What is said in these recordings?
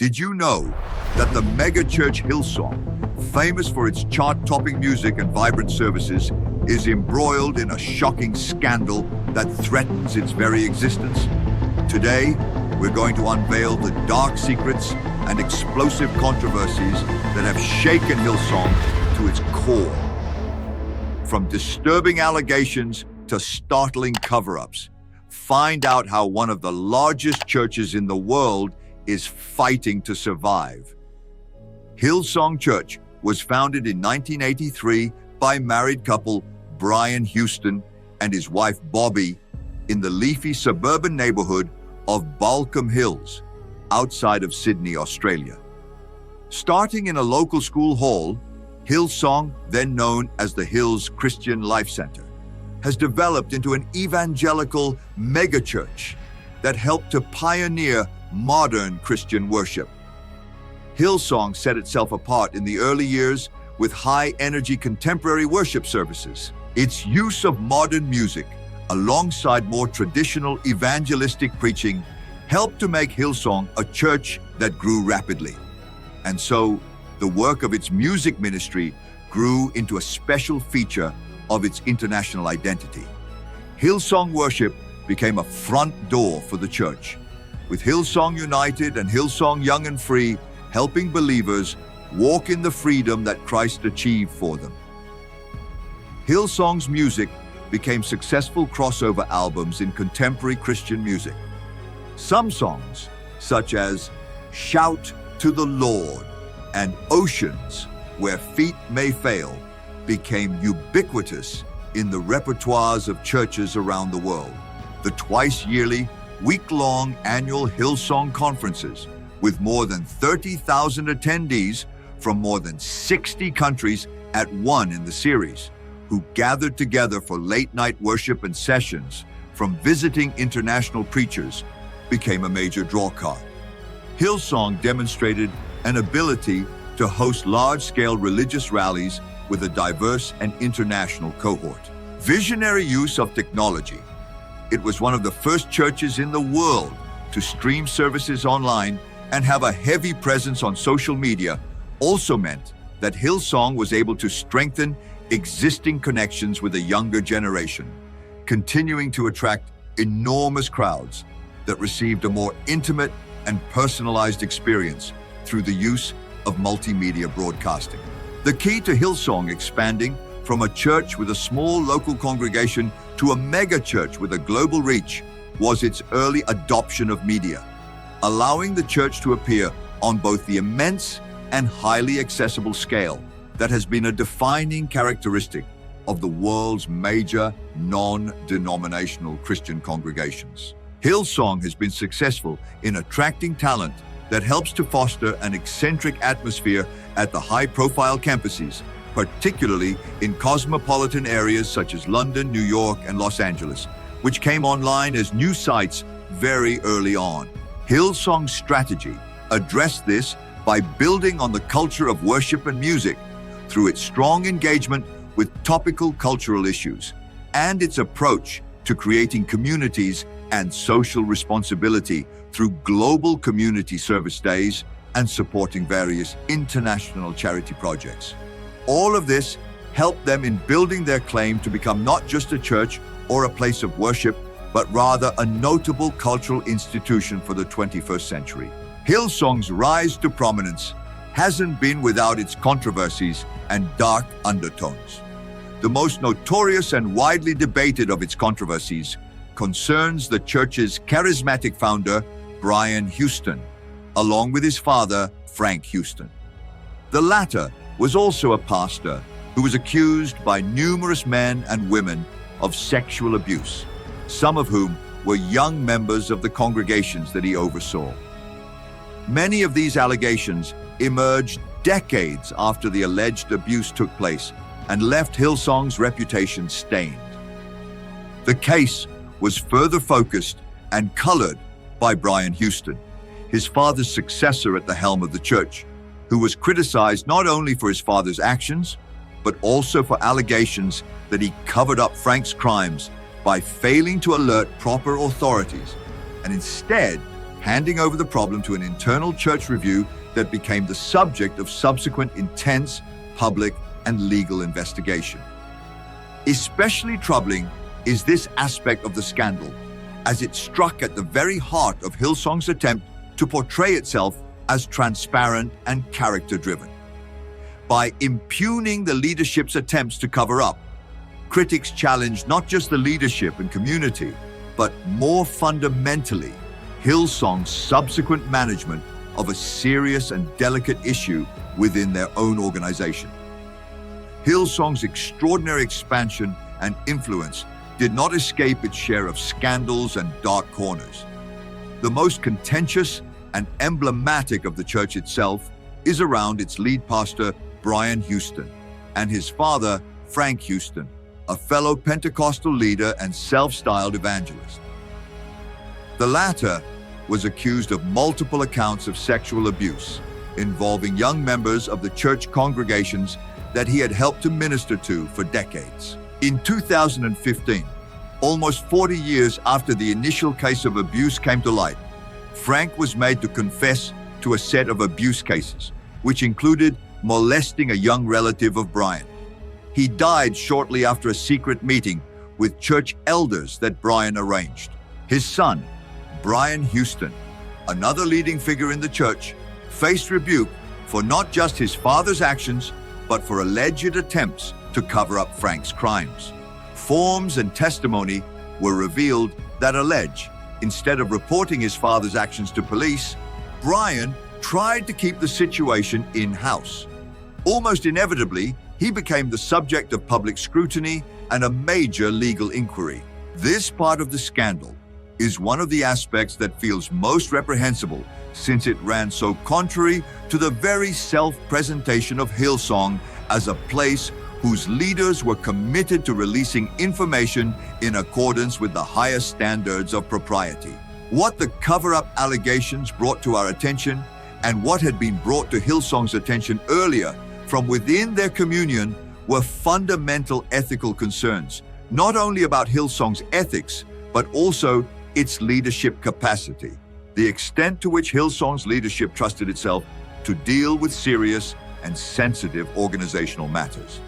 Did you know that the megachurch Hillsong, famous for its chart-topping music and vibrant services, is embroiled in a shocking scandal that threatens its very existence? Today, we're going to unveil the dark secrets and explosive controversies that have shaken Hillsong to its core. From disturbing allegations to startling cover-ups, find out how one of the largest churches in the world is fighting to survive. Hillsong Church was founded in 1983 by married couple Brian Houston and his wife Bobby in the leafy suburban neighborhood of Balcombe Hills, outside of Sydney, Australia. Starting in a local school hall, Hillsong, then known as the Hills Christian Life Center, has developed into an evangelical megachurch that helped to pioneer modern Christian worship. Hillsong set itself apart in the early years with high-energy contemporary worship services. Its use of modern music, alongside more traditional evangelistic preaching, helped to make Hillsong a church that grew rapidly. And so, the work of its music ministry grew into a special feature of its international identity. Hillsong worship became a front door for the church, with Hillsong United and Hillsong Young and Free helping believers walk in the freedom that Christ achieved for them. Hillsong's music became successful crossover albums in contemporary Christian music. Some songs, such as Shout to the Lord and Oceans, Where Feet May Fail, became ubiquitous in the repertoires of churches around the world. The twice-yearly, week-long annual Hillsong conferences, with more than 30,000 attendees from more than 60 countries at one in the series, who gathered together for late-night worship and sessions from visiting international preachers, became a major drawcard. Hillsong demonstrated an ability to host large-scale religious rallies with a diverse and international cohort. Visionary use of technology. It was one of the first churches in the world to stream services online and have a heavy presence on social media, also meant that Hillsong was able to strengthen existing connections with a younger generation, continuing to attract enormous crowds that received a more intimate and personalized experience through the use of multimedia broadcasting. The key to Hillsong expanding from a church with a small local congregation to a megachurch with a global reach was its early adoption of media, allowing the church to appear on both the immense and highly accessible scale that has been a defining characteristic of the world's major non-denominational Christian congregations. Hillsong has been successful in attracting talent that helps to foster an eccentric atmosphere at the high-profile campuses, particularly in cosmopolitan areas such as London, New York, and Los Angeles, which came online as new sites very early on. Hillsong's strategy addressed this by building on the culture of worship and music through its strong engagement with topical cultural issues and its approach to creating communities and social responsibility through global community service days and supporting various international charity projects. All of this helped them in building their claim to become not just a church or a place of worship, but rather a notable cultural institution for the 21st century. Hillsong's rise to prominence hasn't been without its controversies and dark undertones. The most notorious and widely debated of its controversies concerns the church's charismatic founder, Brian Houston, along with his father, Frank Houston. The latter was also a pastor who was accused by numerous men and women of sexual abuse, some of whom were young members of the congregations that he oversaw. Many of these allegations emerged decades after the alleged abuse took place and left Hillsong's reputation stained. The case was further focused and colored by Brian Houston, his father's successor at the helm of the church, who was criticized not only for his father's actions, but also for allegations that he covered up Frank's crimes by failing to alert proper authorities and instead handing over the problem to an internal church review that became the subject of subsequent intense public and legal investigation. Especially troubling is this aspect of the scandal, as it struck at the very heart of Hillsong's attempt to portray itself as transparent and character-driven. By impugning the leadership's attempts to cover up, critics challenged not just the leadership and community, but more fundamentally, Hillsong's subsequent management of a serious and delicate issue within their own organization. Hillsong's extraordinary expansion and influence did not escape its share of scandals and dark corners. The most contentious and emblematic of the church itself is around its lead pastor, Brian Houston, and his father, Frank Houston, a fellow Pentecostal leader and self-styled evangelist. The latter was accused of multiple accounts of sexual abuse involving young members of the church congregations that he had helped to minister to for decades. In 2015, almost 40 years after the initial case of abuse came to light, Frank was made to confess to a set of abuse cases, which included molesting a young relative of Brian. He died shortly after a secret meeting with church elders that Brian arranged. His son, Brian Houston, another leading figure in the church, faced rebuke for not just his father's actions, but for alleged attempts to cover up Frank's crimes. Forms and testimony were revealed that allege, instead of reporting his father's actions to police, Brian tried to keep the situation in-house. Almost inevitably, he became the subject of public scrutiny and a major legal inquiry. This part of the scandal is one of the aspects that feels most reprehensible, since it ran so contrary to the very self-presentation of Hillsong as a place whose leaders were committed to releasing information in accordance with the highest standards of propriety. What the cover-up allegations brought to our attention, and what had been brought to Hillsong's attention earlier from within their communion, were fundamental ethical concerns, not only about Hillsong's ethics, but also its leadership capacity, the extent to which Hillsong's leadership trusted itself to deal with serious and sensitive organizational matters.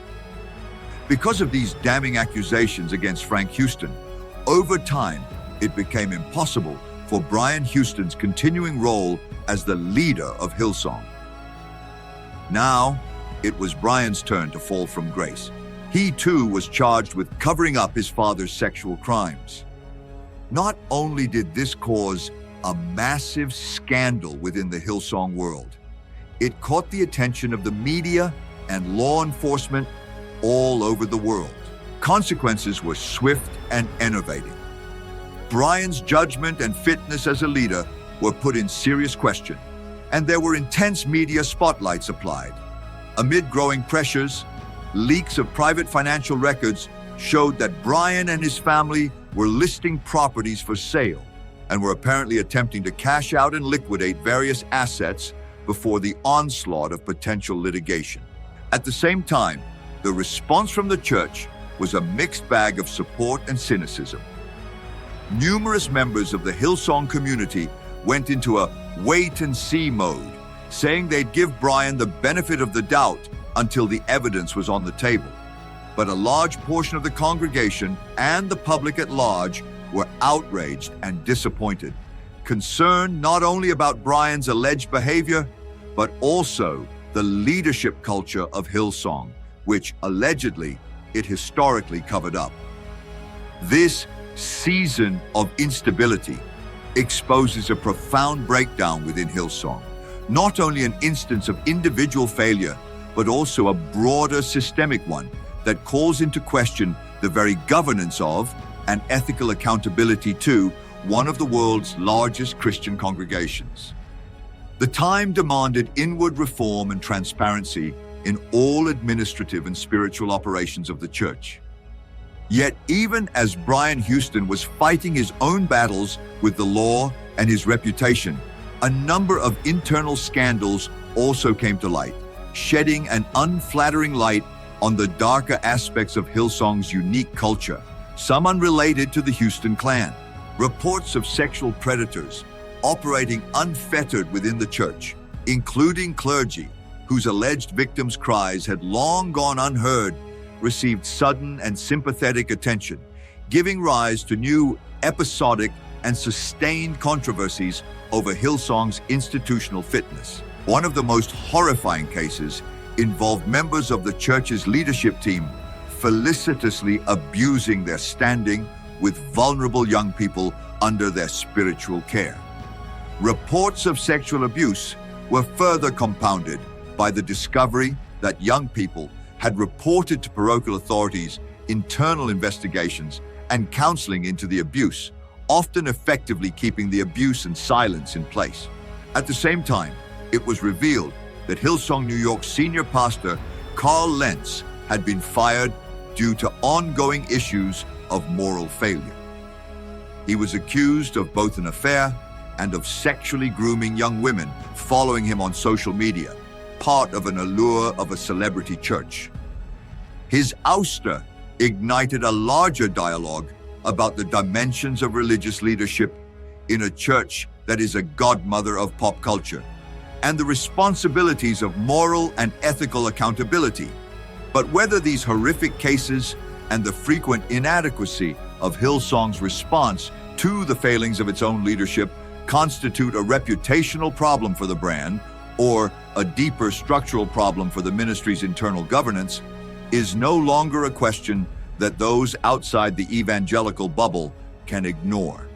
Because of these damning accusations against Frank Houston, over time, it became impossible for Brian Houston's continuing role as the leader of Hillsong. Now, it was Brian's turn to fall from grace. He too was charged with covering up his father's sexual crimes. Not only did this cause a massive scandal within the Hillsong world, it caught the attention of the media and law enforcement all over the world. Consequences were swift and enervating. Brian's judgment and fitness as a leader were put in serious question, and there were intense media spotlights applied. Amid growing pressures, leaks of private financial records showed that Brian and his family were listing properties for sale and were apparently attempting to cash out and liquidate various assets before the onslaught of potential litigation. At the same time, the response from the church was a mixed bag of support and cynicism. Numerous members of the Hillsong community went into a wait-and-see mode, saying they'd give Brian the benefit of the doubt until the evidence was on the table. But a large portion of the congregation and the public at large were outraged and disappointed, concerned not only about Brian's alleged behavior, but also the leadership culture of Hillsong, which allegedly it historically covered up. This season of instability exposes a profound breakdown within Hillsong, not only an instance of individual failure, but also a broader systemic one that calls into question the very governance of and ethical accountability to one of the world's largest Christian congregations. The time demanded inward reform and transparency in all administrative and spiritual operations of the church. Yet even as Brian Houston was fighting his own battles with the law and his reputation, a number of internal scandals also came to light, shedding an unflattering light on the darker aspects of Hillsong's unique culture, some unrelated to the Houston clan. Reports of sexual predators, operating unfettered within the church, including clergy, whose alleged victims' cries had long gone unheard, received sudden and sympathetic attention, giving rise to new episodic and sustained controversies over Hillsong's institutional fitness. One of the most horrifying cases involved members of the church's leadership team felicitously abusing their standing with vulnerable young people under their spiritual care. Reports of sexual abuse were further compounded by the discovery that young people had reported to parochial authorities internal investigations and counseling into the abuse, often effectively keeping the abuse and silence in place. At the same time, it was revealed that Hillsong New York's senior pastor, Carl Lentz, had been fired due to ongoing issues of moral failure. He was accused of both an affair and of sexually grooming young women following him on social media, part of an allure of a celebrity church. His ouster ignited a larger dialogue about the dimensions of religious leadership in a church that is a godmother of pop culture, and the responsibilities of moral and ethical accountability. But whether these horrific cases and the frequent inadequacy of Hillsong's response to the failings of its own leadership constitute a reputational problem for the brand or a deeper structural problem for the ministry's internal governance is no longer a question that those outside the evangelical bubble can ignore.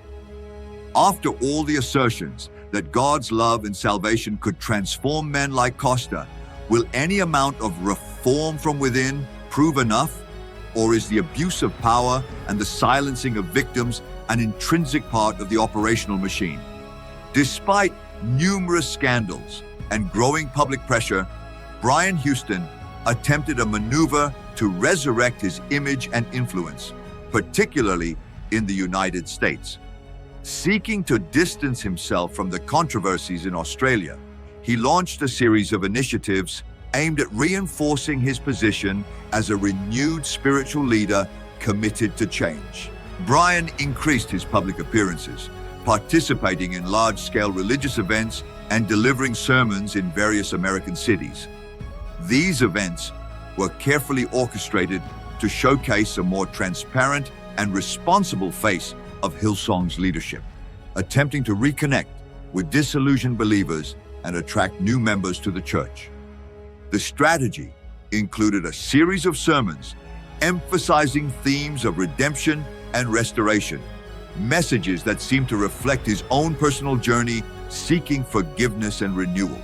After all the assertions that God's love and salvation could transform men like Costa, will any amount of reform from within prove enough? Or is the abuse of power and the silencing of victims an intrinsic part of the operational machine? Despite numerous scandals and growing public pressure, Brian Houston attempted a maneuver to resurrect his image and influence, particularly in the United States. Seeking to distance himself from the controversies in Australia, he launched a series of initiatives aimed at reinforcing his position as a renewed spiritual leader committed to change. Brian increased his public appearances, participating in large-scale religious events and delivering sermons in various American cities. These events were carefully orchestrated to showcase a more transparent and responsible face of Hillsong's leadership, attempting to reconnect with disillusioned believers and attract new members to the church. The strategy included a series of sermons emphasizing themes of redemption and restoration, messages that seemed to reflect his own personal journey seeking forgiveness and renewal.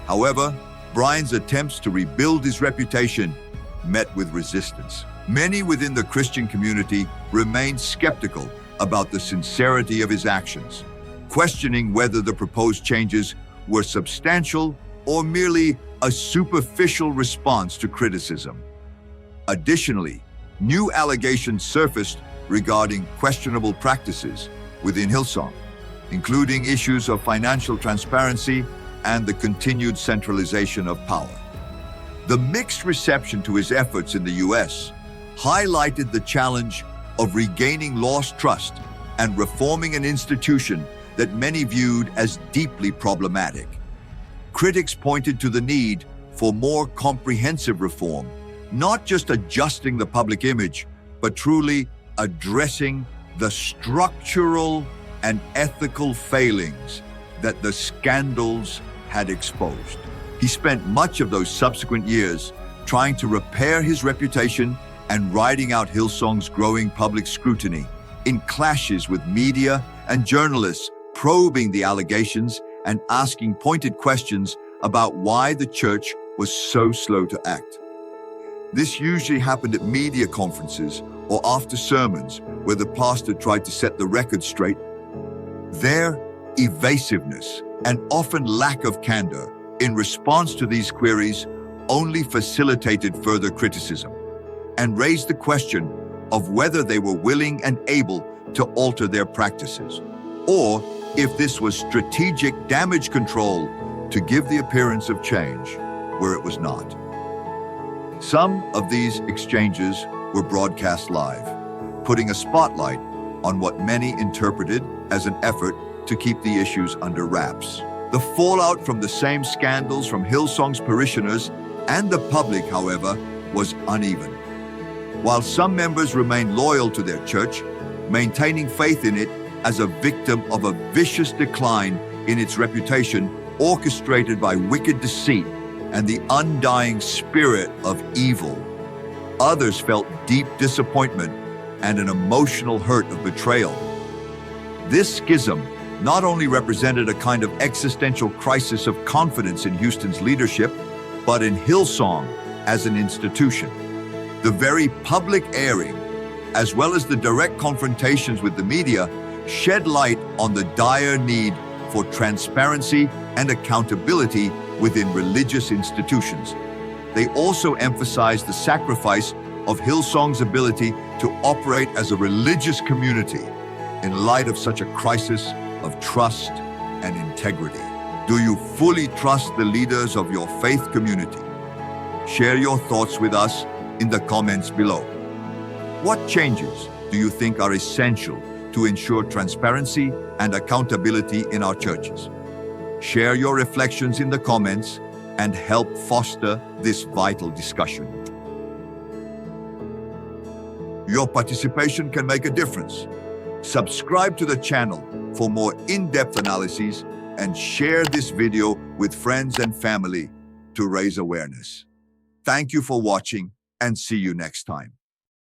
However, Brian's attempts to rebuild his reputation met with resistance. Many within the Christian community remained skeptical about the sincerity of his actions, questioning whether the proposed changes were substantial or merely a superficial response to criticism. Additionally, new allegations surfaced regarding questionable practices within Hillsong, including issues of financial transparency and the continued centralization of power. The mixed reception to his efforts in the U.S. highlighted the challenge of regaining lost trust and reforming an institution that many viewed as deeply problematic. Critics pointed to the need for more comprehensive reform, not just adjusting the public image, but truly addressing the structural and ethical failings that the scandals had exposed. He spent much of those subsequent years trying to repair his reputation and riding out Hillsong's growing public scrutiny in clashes with media and journalists, probing the allegations and asking pointed questions about why the church was so slow to act. This usually happened at media conferences or after sermons where the pastor tried to set the record straight. Their evasiveness and often lack of candor in response to these queries only facilitated further criticism and raised the question of whether they were willing and able to alter their practices, or if this was strategic damage control to give the appearance of change where it was not. Some of these exchanges were broadcast live, putting a spotlight on what many interpreted as an effort to keep the issues under wraps. The fallout from the same scandals from Hillsong's parishioners and the public, however, was uneven. While some members remained loyal to their church, maintaining faith in it as a victim of a vicious decline in its reputation orchestrated by wicked deceit and the undying spirit of evil. Others felt deep disappointment and an emotional hurt of betrayal. This schism not only represented a kind of existential crisis of confidence in Houston's leadership, but in Hillsong as an institution. The very public airing, as well as the direct confrontations with the media, shed light on the dire need for transparency and accountability within religious institutions. They also emphasized the sacrifice of Hillsong's ability to operate as a religious community in light of such a crisis of trust and integrity. Do you fully trust the leaders of your faith community? Share your thoughts with us in the comments below. What changes do you think are essential to ensure transparency and accountability in our churches? Share your reflections in the comments and help foster this vital discussion. Your participation can make a difference. Subscribe to the channel for more in-depth analyses and share this video with friends and family to raise awareness. Thank you for watching and see you next time.